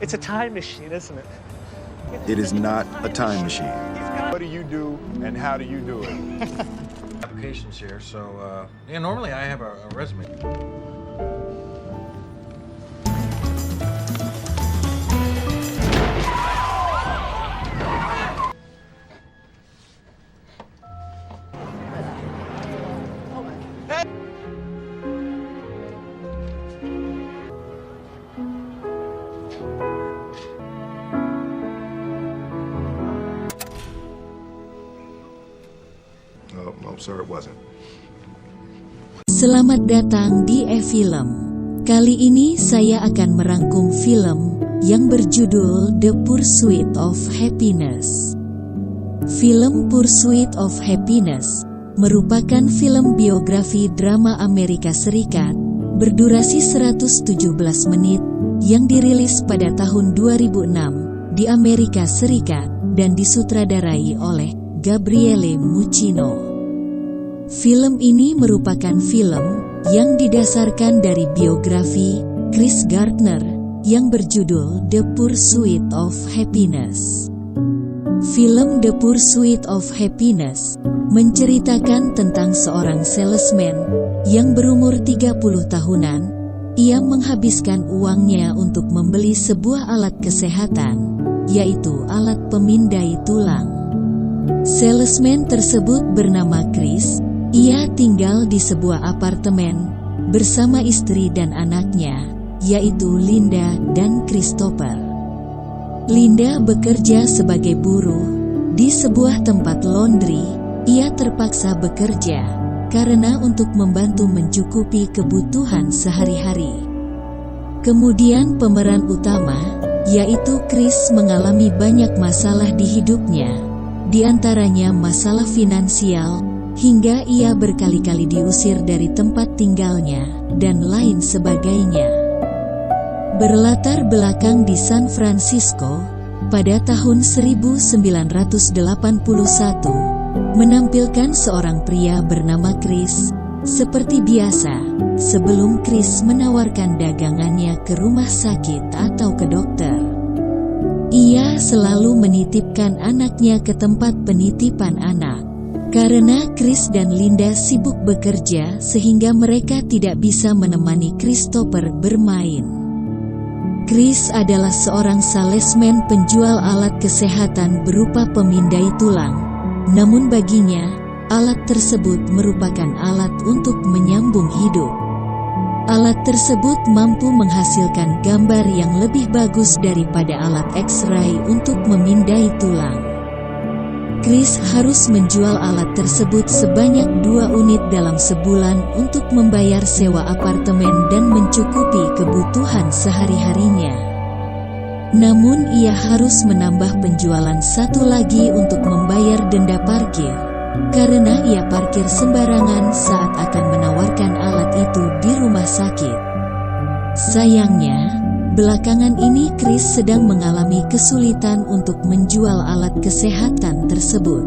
It's a time machine, isn't it? It is not a time machine. What do you do and how do you do it? Applications here, so yeah, normally I have a resume. Oh, I'm sorry, it wasn't. Selamat datang di E-Film. Kali ini saya akan merangkum film yang berjudul The Pursuit of Happiness. Film Pursuit of Happiness merupakan film biografi drama Amerika Serikat berdurasi 117 menit yang dirilis pada tahun 2006 di Amerika Serikat dan disutradarai oleh Gabriele Muccino. Film ini merupakan film yang didasarkan dari biografi Chris Gardner yang berjudul The Pursuit of Happiness. Film The Pursuit of Happiness menceritakan tentang seorang salesman yang berumur 30 tahunan. Ia menghabiskan uangnya untuk membeli sebuah alat kesehatan, yaitu alat pemindai tulang. Salesman tersebut bernama Chris. Ia tinggal di sebuah apartemen bersama istri dan anaknya, yaitu Linda dan Christopher. Linda bekerja sebagai buruh di sebuah tempat laundry. Ia terpaksa bekerja karena untuk membantu mencukupi kebutuhan sehari-hari. Kemudian pemeran utama, yaitu Chris, mengalami banyak masalah di hidupnya, di antaranya masalah finansial, hingga ia berkali-kali diusir dari tempat tinggalnya, dan lain sebagainya. Berlatar belakang di San Francisco, pada tahun 1981, menampilkan seorang pria bernama Chris. Seperti biasa, sebelum Chris menawarkan dagangannya ke rumah sakit atau ke dokter, ia selalu menitipkan anaknya ke tempat penitipan anak. Karena Chris dan Linda sibuk bekerja sehingga mereka tidak bisa menemani Christopher bermain. Chris adalah seorang salesman penjual alat kesehatan berupa pemindai tulang. Namun baginya, alat tersebut merupakan alat untuk menyambung hidup. Alat tersebut mampu menghasilkan gambar yang lebih bagus daripada alat X-ray untuk memindai tulang. Chris harus menjual alat tersebut sebanyak 2 unit dalam sebulan untuk membayar sewa apartemen dan mencukupi kebutuhan sehari-harinya. Namun ia harus menambah penjualan satu lagi untuk membayar denda parkir, karena ia parkir sembarangan saat akan menawarkan alat itu di rumah sakit. Sayangnya, belakangan ini Chris sedang mengalami kesulitan untuk menjual alat kesehatan tersebut.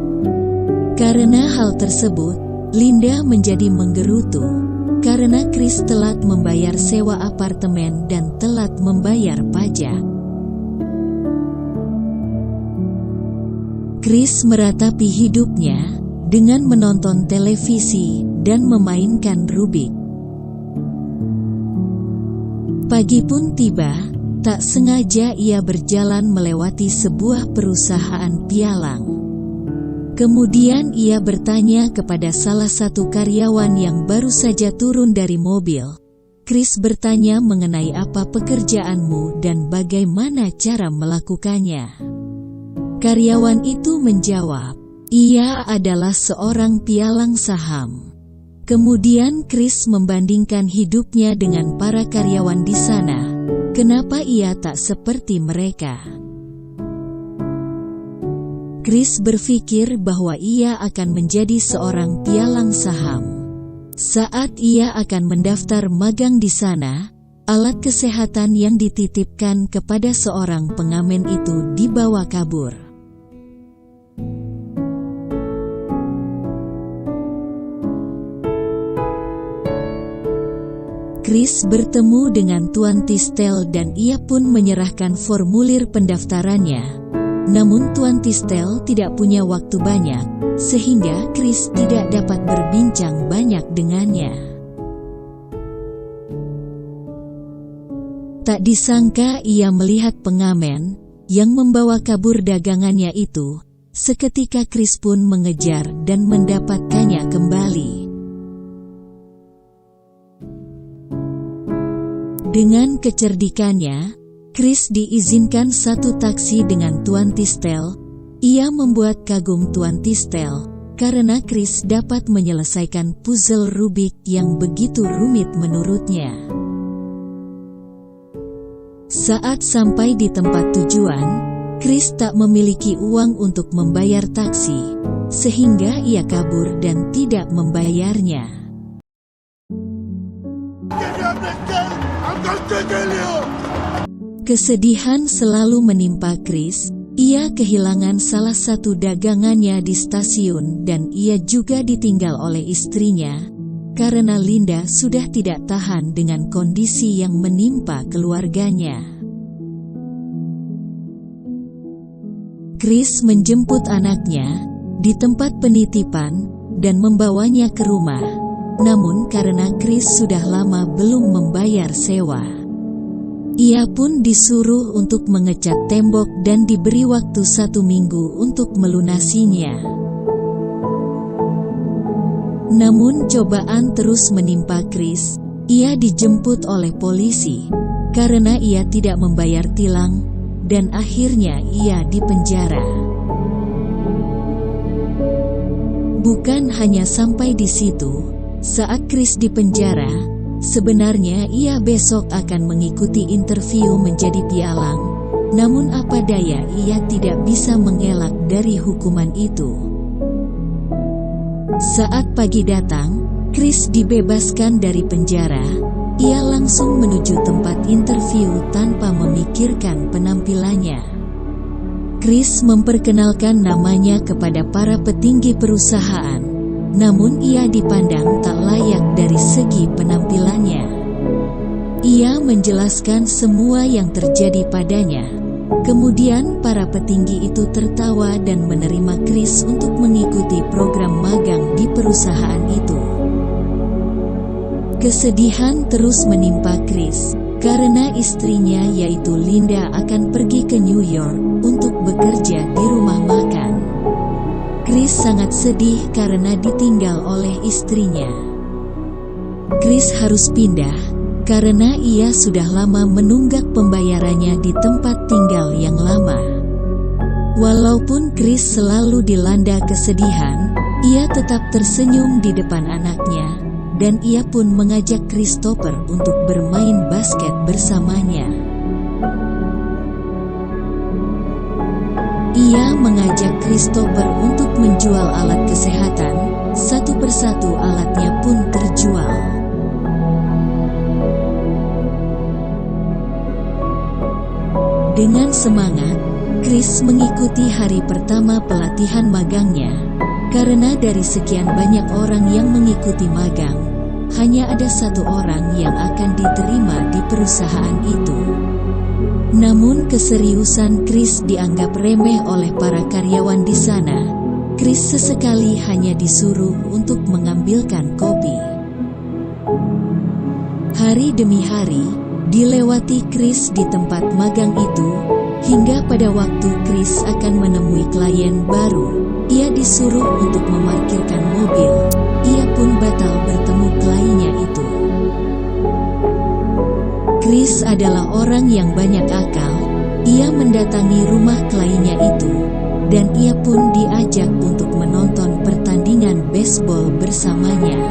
Karena hal tersebut, Linda menjadi menggerutu karena Chris telat membayar sewa apartemen dan telat membayar pajak. Chris meratapi hidupnya dengan menonton televisi dan memainkan Rubik. Pagi pun tiba, tak sengaja ia berjalan melewati sebuah perusahaan pialang. Kemudian ia bertanya kepada salah satu karyawan yang baru saja turun dari mobil. Chris bertanya mengenai apa pekerjaanmu dan bagaimana cara melakukannya. Karyawan itu menjawab, ia adalah seorang pialang saham. Kemudian Chris membandingkan hidupnya dengan para karyawan di sana. Kenapa ia tak seperti mereka? Chris berpikir bahwa ia akan menjadi seorang pialang saham. Saat ia akan mendaftar magang di sana, alat kesehatan yang dititipkan kepada seorang pengamen itu dibawa kabur. Chris bertemu dengan Tuan Tistel dan ia pun menyerahkan formulir pendaftarannya. Namun Tuan Tistel tidak punya waktu banyak, sehingga Chris tidak dapat berbincang banyak dengannya. Tak disangka ia melihat pengamen yang membawa kabur dagangannya itu. Seketika Chris pun mengejar dan mendapatkannya kembali. Dengan kecerdikannya, Chris diizinkan satu taksi dengan Tuan Tistel. Ia membuat kagum Tuan Tistel karena Chris dapat menyelesaikan puzzle Rubik yang begitu rumit menurutnya. Saat sampai di tempat tujuan, Chris tak memiliki uang untuk membayar taksi, sehingga ia kabur dan tidak membayarnya. Kesedihan selalu menimpa Chris. Ia kehilangan salah satu dagangannya di stasiun dan ia juga ditinggal oleh istrinya, karena Linda sudah tidak tahan dengan kondisi yang menimpa keluarganya. Chris menjemput anaknya di tempat penitipan dan membawanya ke rumah. Namun karena Chris sudah lama belum membayar sewa, ia pun disuruh untuk mengecat tembok dan diberi waktu 1 minggu untuk melunasinya. Namun cobaan terus menimpa Chris. Ia dijemput oleh polisi karena ia tidak membayar tilang dan akhirnya ia dipenjara. Bukan hanya sampai di situ, saat Chris dipenjara, sebenarnya ia besok akan mengikuti interview menjadi pialang. Namun apa daya, ia tidak bisa mengelak dari hukuman itu. Saat pagi datang, Chris dibebaskan dari penjara. Ia langsung menuju tempat interview tanpa memikirkan penampilannya. Chris memperkenalkan namanya kepada para petinggi perusahaan, namun ia dipandang tak layak dari segi penampilannya. Ia menjelaskan semua yang terjadi padanya. Kemudian para petinggi itu tertawa dan menerima Chris untuk mengikuti program magang di perusahaan itu. Kesedihan terus menimpa Chris, karena istrinya yaitu Linda akan pergi ke New York untuk bekerja di rumah makan. Chris sangat sedih karena ditinggal oleh istrinya. Chris harus pindah, karena ia sudah lama menunggak pembayarannya di tempat tinggal yang lama. Walaupun Chris selalu dilanda kesedihan, ia tetap tersenyum di depan anaknya. Dan ia pun mengajak Christopher untuk bermain basket bersamanya. Ia mengajak Christopher untuk menjual alat kesehatan, satu persatu alatnya pun terjual. Dengan semangat, Chris mengikuti hari pertama pelatihan magangnya. Karena dari sekian banyak orang yang mengikuti magang, hanya ada 1 orang yang akan diterima di perusahaan itu. Namun keseriusan Chris dianggap remeh oleh para karyawan di sana. Chris sesekali hanya disuruh untuk mengambilkan kopi. Hari demi hari, dilewati Chris di tempat magang itu, hingga pada waktu Chris akan menemui klien baru. Ia disuruh untuk memarkirkan mobil. Ia pun batal bertemu kliennya itu. Chris adalah orang yang banyak akal. Ia mendatangi rumah kliennya itu, dan ia pun diajak untuk menonton pertandingan baseball bersamanya.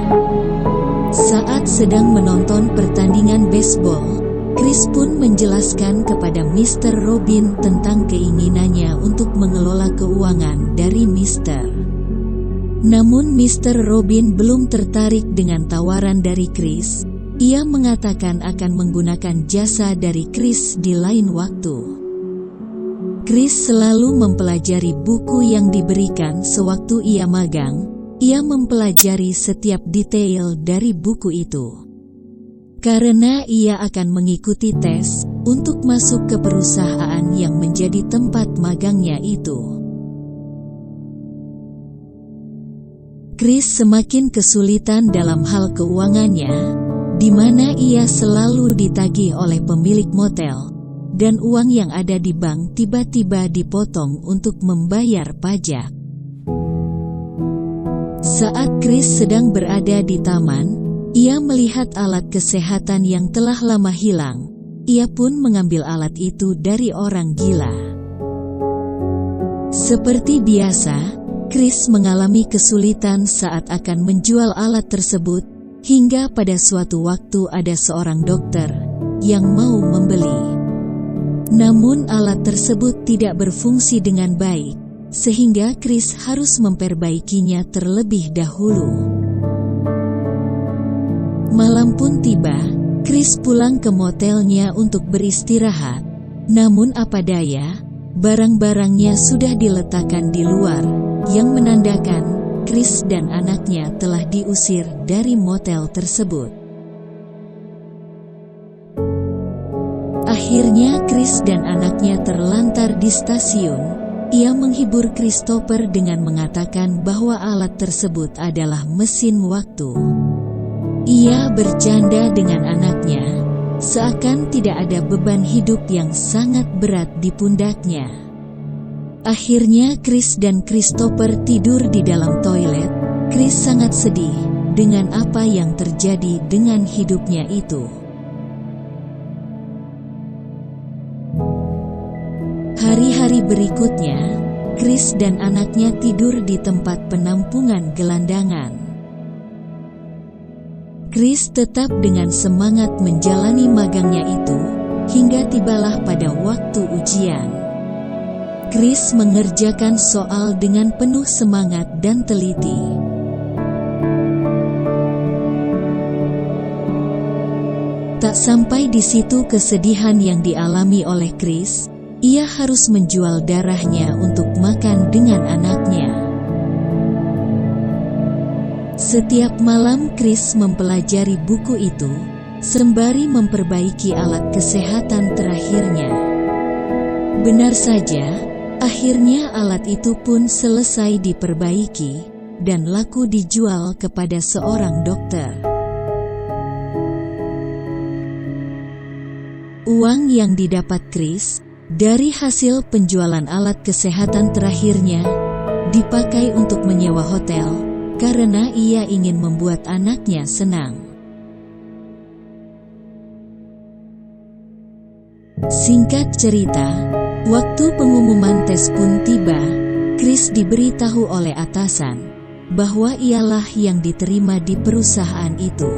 Saat sedang menonton pertandingan baseball, Chris pun menjelaskan kepada Mr. Robin tentang keinginannya untuk mengelola keuangan dari Mr. Namun Mr. Robin belum tertarik dengan tawaran dari Chris. Ia mengatakan akan menggunakan jasa dari Chris di lain waktu. Chris selalu mempelajari buku yang diberikan sewaktu ia magang. Ia mempelajari setiap detail dari buku itu. karena ia akan mengikuti tes untuk masuk ke perusahaan yang menjadi tempat magangnya itu. Chris semakin kesulitan dalam hal keuangannya, di mana ia selalu ditagih oleh pemilik motel, dan uang yang ada di bank tiba-tiba dipotong untuk membayar pajak. Saat Chris sedang berada di taman, ia melihat alat kesehatan yang telah lama hilang. Ia pun mengambil alat itu dari orang gila. Seperti biasa, Chris mengalami kesulitan saat akan menjual alat tersebut, hingga pada suatu waktu ada seorang dokter yang mau membeli. Namun alat tersebut tidak berfungsi dengan baik, sehingga Chris harus memperbaikinya terlebih dahulu. Malam pun tiba, Chris pulang ke motelnya untuk beristirahat. Namun apa daya, barang-barangnya sudah diletakkan di luar, yang menandakan Chris dan anaknya telah diusir dari motel tersebut. Akhirnya Chris dan anaknya terlantar di stasiun. Ia menghibur Christopher dengan mengatakan bahwa alat tersebut adalah mesin waktu. Ia bercanda dengan anaknya, seakan tidak ada beban hidup yang sangat berat di pundaknya. Akhirnya Chris dan Christopher tidur di dalam toilet. Chris sangat sedih dengan apa yang terjadi dengan hidupnya itu. Hari-hari berikutnya, Chris dan anaknya tidur di tempat penampungan gelandangan. Chris tetap dengan semangat menjalani magangnya itu, hingga tibalah pada waktu ujian. Chris mengerjakan soal dengan penuh semangat dan teliti. Tak sampai di situ kesedihan yang dialami oleh Chris. Ia harus menjual darahnya untuk makan dengan anaknya. Setiap malam Chris mempelajari buku itu, sembari memperbaiki alat kesehatan terakhirnya. Benar saja, akhirnya alat itu pun selesai diperbaiki, dan laku dijual kepada seorang dokter. Uang yang didapat Chris dari hasil penjualan alat kesehatan terakhirnya dipakai untuk menyewa hotel, karena ia ingin membuat anaknya senang. Singkat cerita, waktu pengumuman tes pun tiba. Chris diberitahu oleh atasan bahwa ialah yang diterima di perusahaan itu.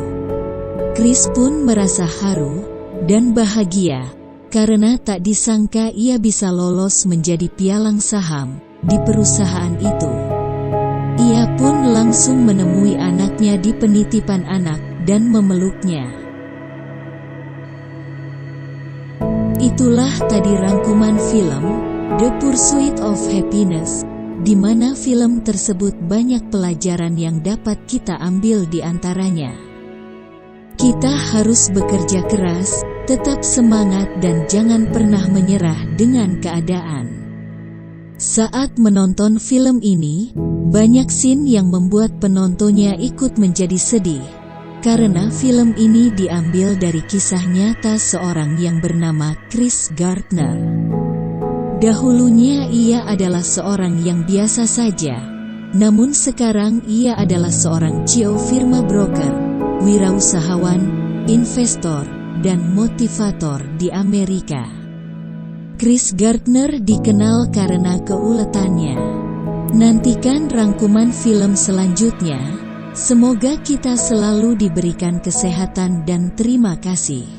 Chris pun merasa haru dan bahagia, karena tak disangka ia bisa lolos menjadi pialang saham di perusahaan itu. Ia pun langsung menemui anaknya di penitipan anak dan memeluknya. Itulah tadi rangkuman film The Pursuit of Happiness, di mana film tersebut banyak pelajaran yang dapat kita ambil di antaranya. Kita harus bekerja keras, tetap semangat dan jangan pernah menyerah dengan keadaan. Saat menonton film ini, banyak scene yang membuat penontonnya ikut menjadi sedih, karena film ini diambil dari kisah nyata seorang yang bernama Chris Gardner. Dahulunya ia adalah seorang yang biasa saja, namun sekarang ia adalah seorang CEO firma broker, wirausahawan, investor, dan motivator di Amerika. Chris Gardner dikenal karena keuletannya. Nantikan rangkuman film selanjutnya. Semoga kita selalu diberikan kesehatan dan terima kasih.